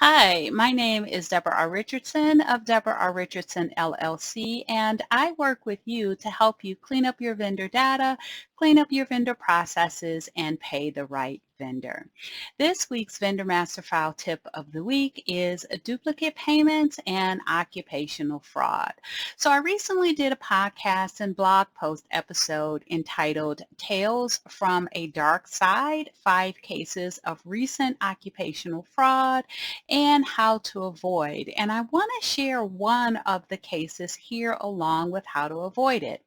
Hi, my name is Debra Richardson of Debra Richardson LLC, and I work with you to help you clean up your vendor data, clean up your vendor processes, and pay the right vendor. This week's Vendor Master File tip of the week is duplicate payments and occupational fraud. So I recently did a podcast and blog post episode entitled Tales from a Dark Side, 5 Cases of Recent Occupational Fraud and how to avoid. And I want to share one of the cases here along with how to avoid it.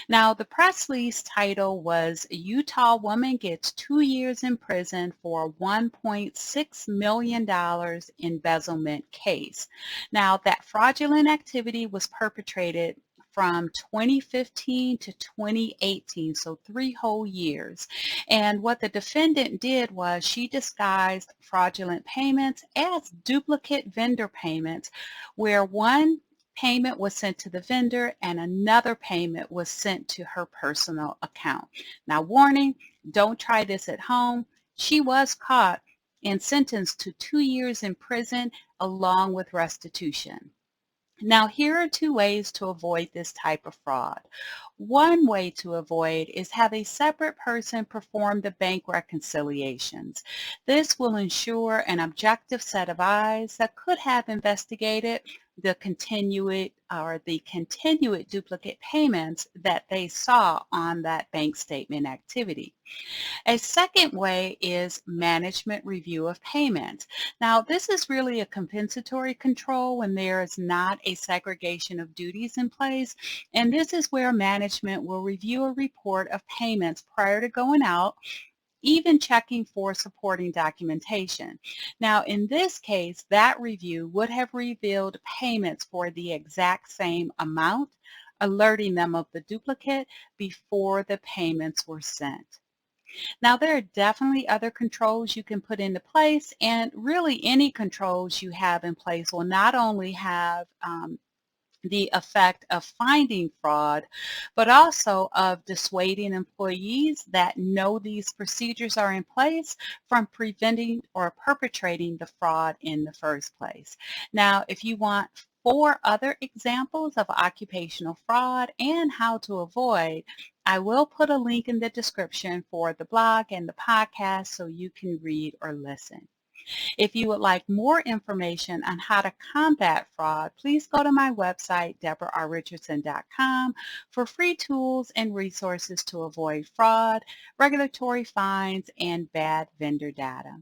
Now, the press release title was Utah Woman Gets 2 Years in Prison for $1.6 million Embezzlement Case. Now, that fraudulent activity was perpetrated from 2015 to 2018, so 3 whole years. And what the defendant did was she disguised fraudulent payments as duplicate vendor payments, where one payment was sent to the vendor and another payment was sent to her personal account. Now, warning, don't try this at home. She was caught and sentenced to 2 years in prison along with restitution. Now, here are 2 ways to avoid this type of fraud. One way to avoid is have a separate person perform the bank reconciliations. This will ensure an objective set of eyes that could have investigated the continued duplicate payments that they saw on that bank statement activity. A second way is management review of payments. Now, this is really a compensatory control when there is not a segregation of duties in place, and this is where management will review a report of payments prior to going out, even checking for supporting documentation. Now, in this case, that review would have revealed payments for the exact same amount, alerting them of the duplicate before the payments were sent. Now, there are definitely other controls you can put into place, and really any controls you have in place will not only have the effect of finding fraud, but also of dissuading employees that know these procedures are in place from preventing or perpetrating the fraud in the first place. Now, if you want 4 other examples of occupational fraud and how to avoid, I will put a link in the description for the blog and the podcast so you can read or listen. If you would like more information on how to combat fraud, please go to my website, DebraRRichardson.com, for free tools and resources to avoid fraud, regulatory fines, and bad vendor data.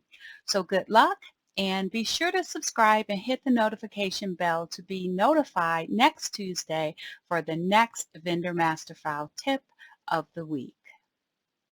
So good luck, and be sure to subscribe and hit the notification bell to be notified next Tuesday for the next Vendor Master File tip of the week.